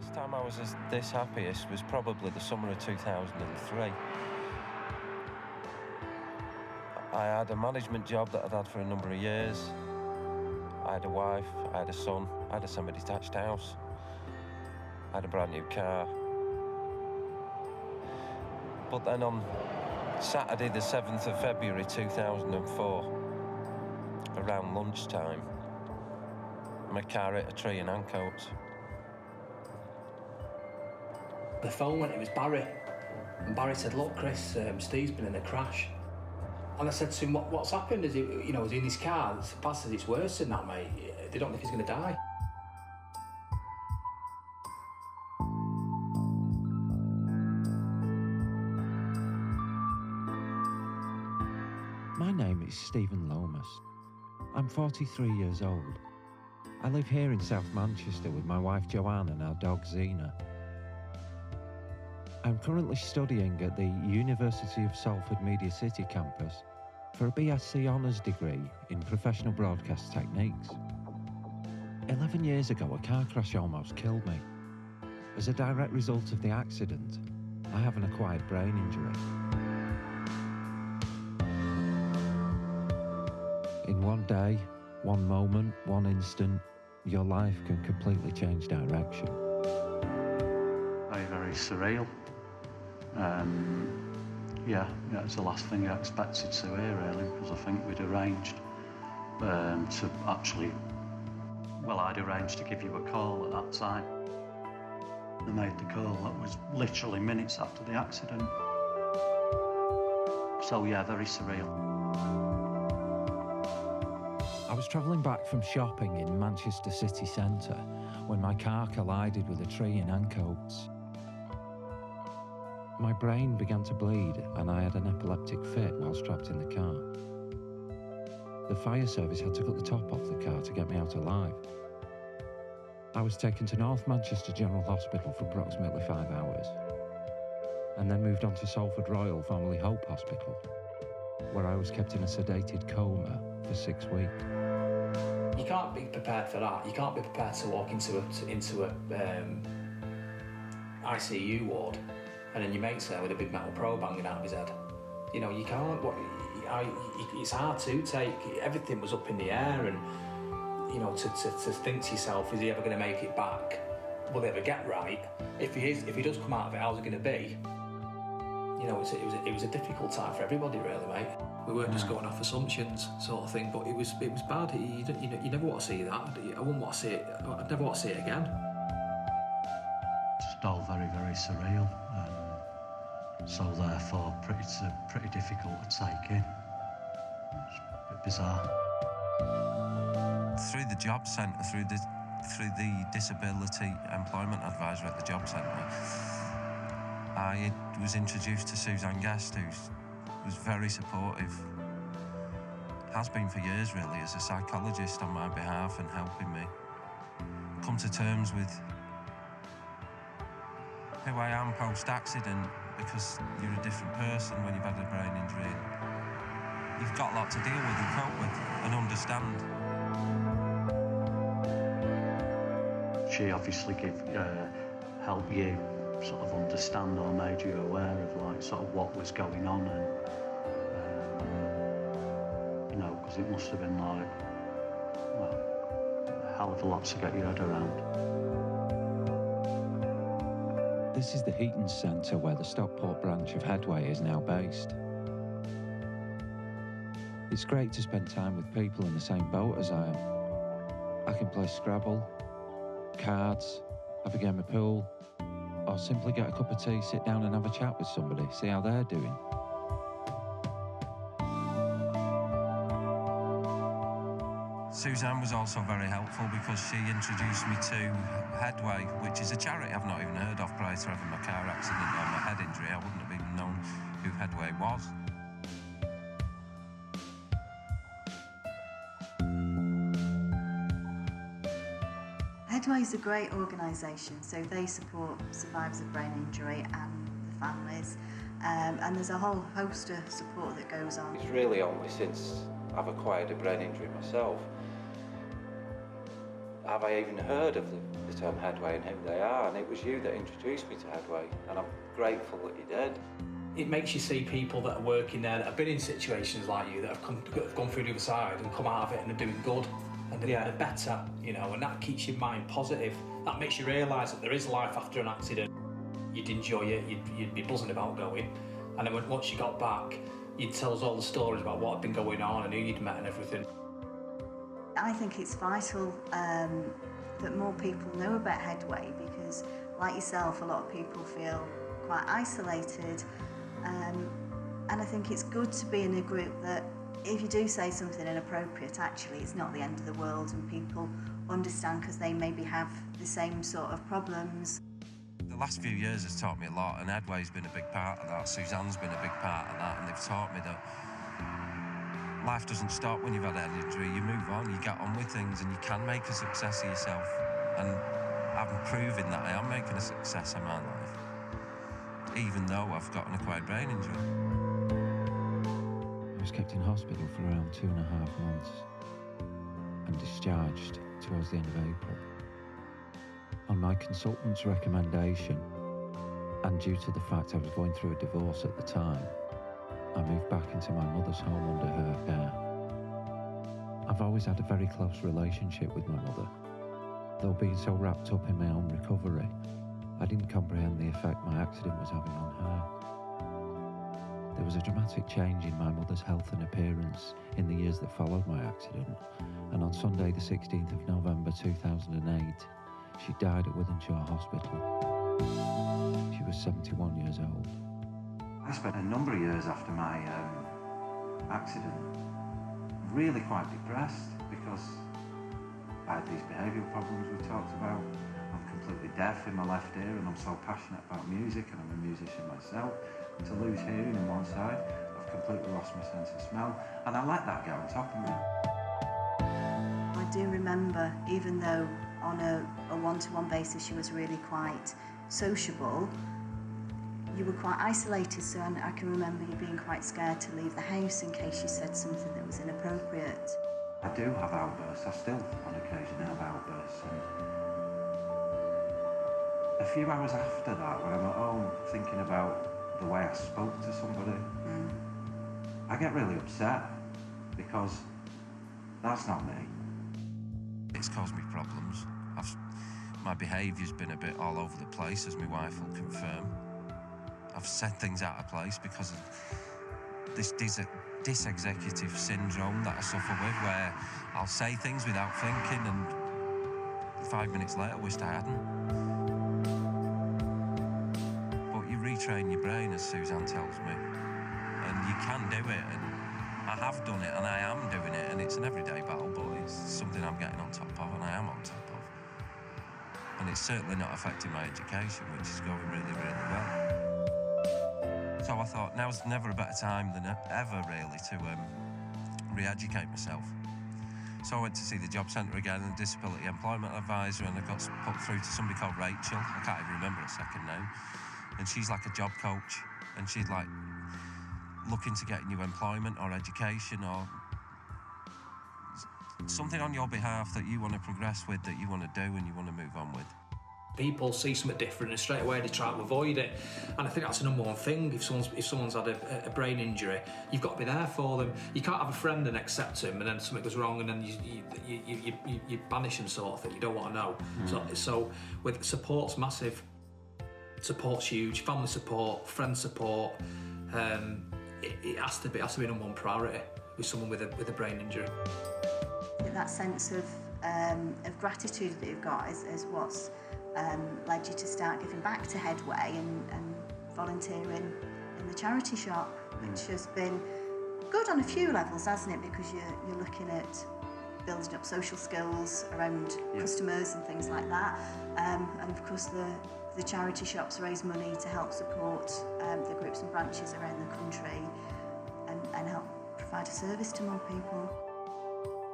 last time I was this happiest was probably the summer of 2003. I had a management job that I'd had for a number of years. I had a wife, I had a son, I had a semi-detached house. I had a brand new car. But then on Saturday the 7th of February 2004, around lunchtime, my car hit a tree in Ancoats. The phone went, it was Barry. And Barry said, look Chris, Steve's been in a crash. And I said to him, what's happened? Is he, is he in his car? Baz says it's worse than that, mate. They don't think he's going to die. My name is Stephen Lomas. I'm 43 years old. I live here in South Manchester with my wife Joanne and our dog Zena. I'm currently studying at the University of Salford Media City campus for a BSc Honours degree in Professional Broadcast Techniques. 11 years ago, a car crash almost killed me. As a direct result of the accident, I have an acquired brain injury. In one day, one moment, one instant, your life can completely change direction. Very, very surreal. Yeah, it's the last thing I expected to hear, really, because I think we'd arranged to actually, I'd arranged to give you a call at that time. I made the call, that was literally minutes after the accident. So yeah, very surreal. I was travelling back from shopping in Manchester city centre when my car collided with a tree in Ancoats. My brain began to bleed and I had an epileptic fit whilst trapped in the car. The fire service had to cut the top off the car to get me out alive. I was taken to North Manchester General Hospital for approximately 5 hours and then moved on to Salford Royal, formerly Hope Hospital, where I was kept in a sedated coma for 6 weeks. You can't be prepared for that. You can't be prepared to walk into a ICU ward and then your mate's there with a big metal probe hanging out of his head. You can't. It's hard to take. Everything was up in the air, and to think to yourself, is he ever going to make it back? Will they ever get right? If he does come out of it, how's it going to be? It was a difficult time for everybody, really, mate. We weren't just going off assumptions, sort of thing, but it was bad. You never want to see that. I wouldn't want to see it. I'd never want to see it again. Just all very, very surreal. So therefore, pretty difficult to take in. It's a bit bizarre. Through the job centre, through the disability employment advisor at the job centre, I was introduced to Suzanne Guest, who was very supportive, has been for years really, as a psychologist on my behalf and helping me come to terms with who I am post-accident, because you're a different person when you've had a brain injury. You've got a lot to deal with and cope with and understand. She obviously helped you sort of understand, or made you aware of sort of what was going on, and because it must have been a hell of a lot to get your head around. This is the Heaton Centre where the Stockport branch of Headway is now based. It's great to spend time with people in the same boat as I am. I can play Scrabble, cards, have a game of pool, or simply get a cup of tea, sit down and have a chat with somebody, see how they're doing. Suzanne was also very helpful because she introduced me to Headway, which is a charity I've not even heard of prior to having my car accident or my head injury. I wouldn't have even known who Headway was. Headway is a great organisation, so they support survivors of brain injury and the families, and there's a whole host of support that goes on. It's really only since I've acquired a brain injury myself have I even heard of the term Headway and who they are? And it was you that introduced me to Headway, and I'm grateful that you did. It makes you see people that are working there that have been in situations like you, that have gone through the other side and come out of it and are doing good and they're better, you know, and that keeps your mind positive. That makes you realise that there is life after an accident. You'd enjoy it, you'd be buzzing about going, and then once you got back, you'd tell us all the stories about what had been going on and who you'd met and everything. I think it's vital that more people know about Headway, because, like yourself, a lot of people feel quite isolated, and I think it's good to be in a group that if you do say something inappropriate, actually it's not the end of the world, and people understand because they maybe have the same sort of problems. The last few years has taught me a lot, and Headway's been a big part of that. Suzanne's been a big part of that, and they've taught me that life doesn't stop when you've had an injury. You move on, you get on with things, and you can make a success of yourself. And I'm proving that I am making a success of my life, even though I've got an acquired brain injury. I was kept in hospital for around 2.5 months and discharged towards the end of April. On my consultant's recommendation, and due to the fact I was going through a divorce at the time, I moved back into my mother's home under her care. I've always had a very close relationship with my mother. Though being so wrapped up in my own recovery, I didn't comprehend the effect my accident was having on her. There was a dramatic change in my mother's health and appearance in the years that followed my accident, and on Sunday the 16th of November 2008, she died at Wythenshawe Hospital. She was 71 years old. I spent a number of years after my accident really quite depressed, because I had these behavioural problems we talked about. I'm completely deaf in my left ear, and I'm so passionate about music, and I'm a musician myself. To lose hearing on one side, I've completely lost my sense of smell, and I let that get on top of me. I do remember, even though on a one-to-one basis she was really quite sociable, you were quite isolated, so I can remember you being quite scared to leave the house in case you said something that was inappropriate. I do have outbursts. I still, on occasion, have outbursts. And a few hours after that, when I'm at home thinking about the way I spoke to somebody, I get really upset, because that's not me. It's caused me problems. My behaviour's been a bit all over the place, as my wife will confirm. I've said things out of place because of this dysexecutive syndrome that I suffer with, where I'll say things without thinking, and 5 minutes later wished I hadn't. But you retrain your brain, as Suzanne tells me, and you can do it, and I have done it, and I am doing it, and it's an everyday battle, but it's something I'm getting on top of, and I am on top of. And it's certainly not affecting my education, which is going really, really well. So I thought, now's never a better time than ever, really, to re-educate myself. So I went to see the job centre again, and disability employment advisor, and I got put through to somebody called Rachel. I can't even remember her second name. And she's like a job coach, and she's like looking to get new employment or education or something on your behalf that you want to progress with, that you want to do and you want to move on with. People see something different and straight away they try to avoid it, and I think that's the number one thing. If someone's had a brain injury, you've got to be there for them. You can't have a friend and accept him, and then something goes wrong and then you banish them, sort of thing. You don't want to know. So with support's massive. Support's huge. Family support, friend support. It has to be number one priority with someone with a brain injury. That sense of gratitude that you've got is what's led you to start giving back to Headway and volunteering in the charity shop, which has been good on a few levels, hasn't it? Because you're looking at building up social skills around customers and things like that, and of course the charity shops raise money to help support the groups and branches around the country and help provide a service to more people.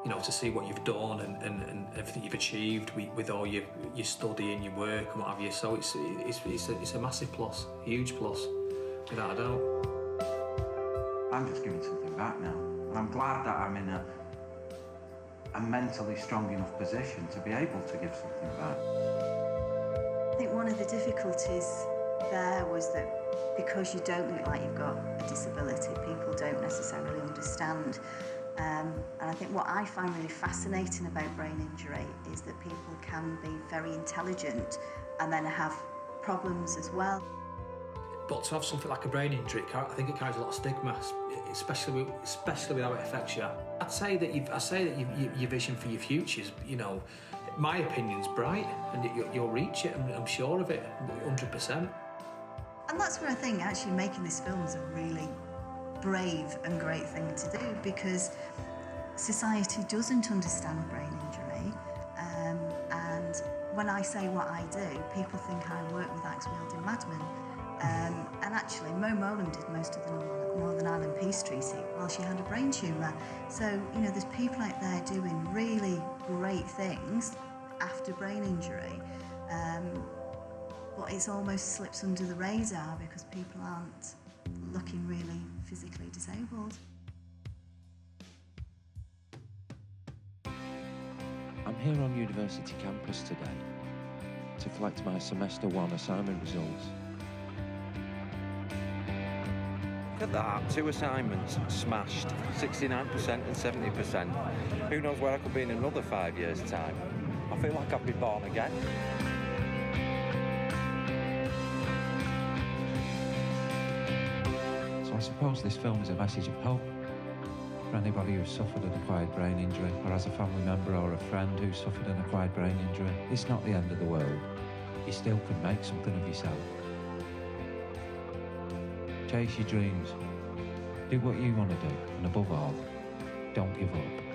You know, to see what you've done and everything you've achieved with all your study and your work and what have you. So it's a massive plus, a huge plus, without a doubt. I'm just giving something back now, and I'm glad that I'm in a mentally strong enough position to be able to give something back. I think one of the difficulties there was that because you don't look like you've got a disability, people don't necessarily understand. And I think what I find really fascinating about brain injury is that people can be very intelligent and then have problems as well. But to have something like a brain injury, I think it carries a lot of stigma, especially with how it affects you. I'd say that your vision for your future's, my opinion's bright, and you'll reach it. I'm sure of it, 100%. And that's where I think actually making this film is a really brave and great thing to do, because society doesn't understand brain injury, and when I say what I do, people think I work with axe-wielding madmen. And actually, Mo Mowlam did most of the Northern Ireland Peace Treaty while she had a brain tumour. So, there's people out there doing really great things after brain injury, but it almost slips under the radar because people aren't looking really physically disabled. I'm here on university campus today to collect my semester 1 assignment results. Look at that, 2 assignments smashed, 69% and 70%. Who knows where I could be in another 5 years' time? I feel like I've been born again. So I suppose this film is a message of hope for anybody who's suffered an acquired brain injury, or has a family member or a friend who's suffered an acquired brain injury. It's not the end of the world. You still can make something of yourself. Chase your dreams. Do what you want to do, and above all, don't give up.